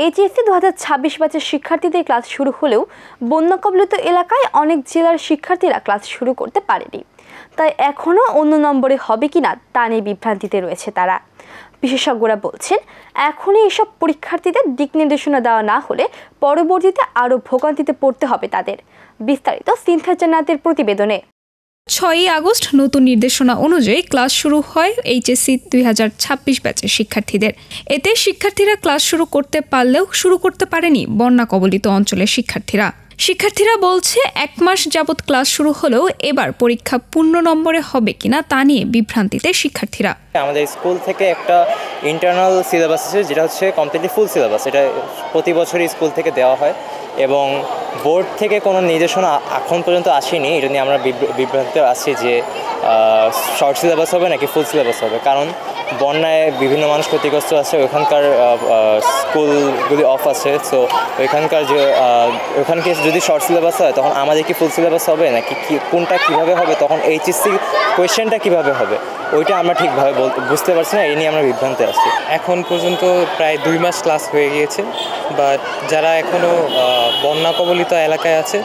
HSC 2026 ব্যাচের শিক্ষার্থীদের class শুরু হলেও বন্যা কবলিত এলাকায় অনেক জেলার শিক্ষার্থীরা ক্লাস শুরু করতে পারেনি। তাই এখনও অন্য নম্বরে হবে কিনা তা নিয়ে বিভ্রান্তিতে রয়েছে তারা। বিশেষজ্ঞরা বলছেন, এখনই এসব পরীক্ষার্থীদের দিক নির্দেশনা দেওয়া না হলে পরবর্তীতে আরও ভোগান্তিতে পড়তে হবে তাদের। বিস্তারিত সিনথিয়া জান্নাতের প্রতিবেদনে। 6 আগস্ট নতুন নির্দেশনা অনুযায়ী ক্লাস শুরু হয় এইচএসসি 2026 ব্যাচের শিক্ষার্থীদের। এতে শিক্ষার্থীরা ক্লাস শুরু করতে পারলেও শুরু করতে পারেনি বন্যা কবলিত অঞ্চলের শিক্ষার্থীরা বলছে 1 মাস যাবৎ ক্লাস শুরু হলেও এবার পরীক্ষা পূর্ণ নম্বরে হবে কিনা তা নিয়ে বিভ্রান্তিতে শিক্ষার্থীরা। আমাদের স্কুল থেকে একটা ইন্টারনাল সিলেবাস আছে, যেটা হচ্ছে কমপ্লিটলি ফুল সিলেবাস। এটা প্রতি বছরই স্কুল থেকে দেওয়া হয় এবং বোর্ড থেকে কোনো নির্দেশনা এখন পর্যন্ত আসেনি। এটা নিয়ে আমরা বিভ্রান্তিতে আছি যে শর্ট সিলেবাস হবে নাকি ফুল সিলেবাস হবে, কারণ বন্যায় বিভিন্ন মানুষ ক্ষতিগ্রস্ত আছে, ওখানকার স্কুলগুলি অফ আছে। সো ওখানকে যদি শর্ট সিলেবাস হয় তখন আমাদের কি ফুল সিলেবাস হবে নাকি কোনটা কীভাবে হবে, তখন এইচএসসি কোয়েশ্চেনটা কীভাবে হবে ওইটা আমরা ঠিকভাবে বুঝতে পারছি না। এই নিয়ে আমরা বিভ্রান্তে আছি। এখন পর্যন্ত প্রায় 2 মাস ক্লাস হয়ে গিয়েছে, বাট যারা এখনও বন্যা কবলিত এলাকায় আছে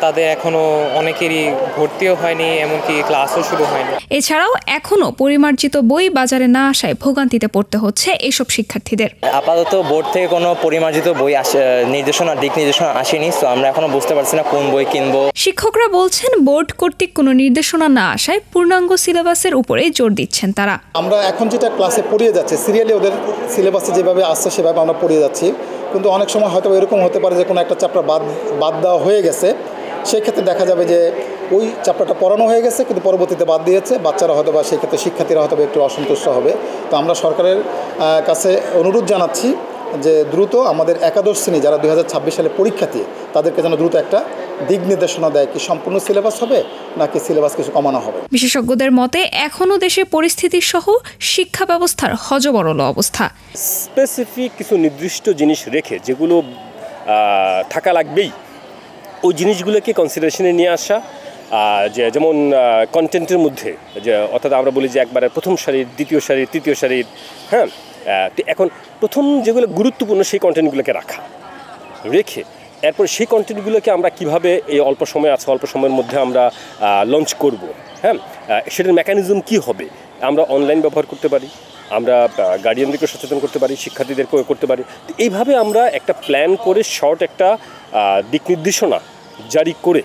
তাদের এখনও অনেকেরই ভর্তিও হয়নি, এমনকি ক্লাসও শুরু হয়নি। এছাড়াও এখনও পরিমার্জিত বই বাজারে না আসায় ভোগান্তিতে পড়তে হচ্ছে এসব শিক্ষার্থীদের। আপাতত বোর্ড থেকে কোনো পরিমার্জিত বই দিক নির্দেশনা আসেনি, তো আমরা এখনো বুঝতে পারছি না কোন বই কিনবো। শিক্ষকরা বলছেন, বোর্ড কর্তৃক কোনো নির্দেশনা না আসায় পূর্ণাঙ্গ সিলেবাসের উপরে জোর দিচ্ছেন তারা। আমরা এখন যেটা ক্লাসে পড়িয়ে যাচ্ছে, সিরিয়ালি ওদের সিলেবাসে যেভাবে আসছে সেভাবে আমরা পড়িয়ে যাচ্ছি, কিন্তু অনেক সময় হয়তো এরকম হতে পারে যে কোনো একটা চ্যাপ্টার বাদ দেওয়া হয়ে গেছে। সেই ক্ষেত্রে দেখা যাবে যে ওই চ্যাপ্টারটা পড়ানো হয়ে গেছে কিন্তু পরবর্তীতে বাদ দিয়েছে, বাচ্চারা হয়তো বা সেই ক্ষেত্রে শিক্ষার্থীরা হয়তো একটু অসন্তুষ্ট হবে। তো আমরা সরকারের কাছে অনুরোধ জানাচ্ছি যে দ্রুত আমাদের একাদশ শ্রেণী যারা 2026 সালে পরীক্ষার্থী তাদেরকে যেন দ্রুত একটা দিক নির্দেশনা দেয়, কি সম্পূর্ণ সিলেবাস হবে নাকি সিলেবাস কিছু কমানো হবে। বিশেষজ্ঞদের মতে এখনও দেশের পরিস্থিতি সহ শিক্ষা ব্যবস্থার হযবরল অবস্থা। স্পেসিফিক কিছু নির্দিষ্ট জিনিস রেখে যেগুলো থাকা লাগবেই, ওই জিনিসগুলোকে কনসিডারেশনে নিয়ে আসা, যেমন কন্টেন্টের মধ্যে যে অর্থাৎ আমরা বলি যে একবারে প্রথম সারির, দ্বিতীয় সারির, তৃতীয় সারির, হ্যাঁ। এখন প্রথম যেগুলো গুরুত্বপূর্ণ সেই কন্টেন্টগুলোকে রেখে এরপর সেই কন্টেন্টগুলোকে আমরা কিভাবে এই অল্প সময়ের মধ্যে আমরা লঞ্চ করব, হ্যাঁ, সেটার মেকানিজম কি হবে। আমরা অনলাইন ব্যবহার করতে পারি, আমরা গার্ডিয়ানদেরকে সচেতন করতে পারি, শিক্ষার্থীদেরকে করতে পারি। এইভাবে আমরা একটা প্ল্যান করে শর্ট একটা দিক নির্দেশনা জারি করে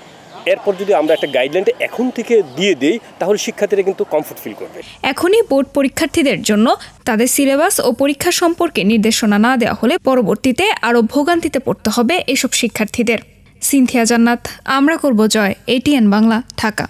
এরপর যদি আমরা একটা গাইডলাইনটা এখন থেকে দিয়ে দেই তাহলে শিক্ষার্থীরা কিন্তু কমফোর্ট ফিল করবে। এখনই বোর্ড পরীক্ষার্থীদের জন্য তাদের সিলেবাস ও পরীক্ষা সম্পর্কে নির্দেশনা না দেওয়া হলে পরবর্তীতে আরও ভোগান্তিতে পড়তে হবে এসব শিক্ষার্থীদের। সিনথিয়া জান্নাত, আমরা করব জয়, ATN বাংলা, ঢাকা।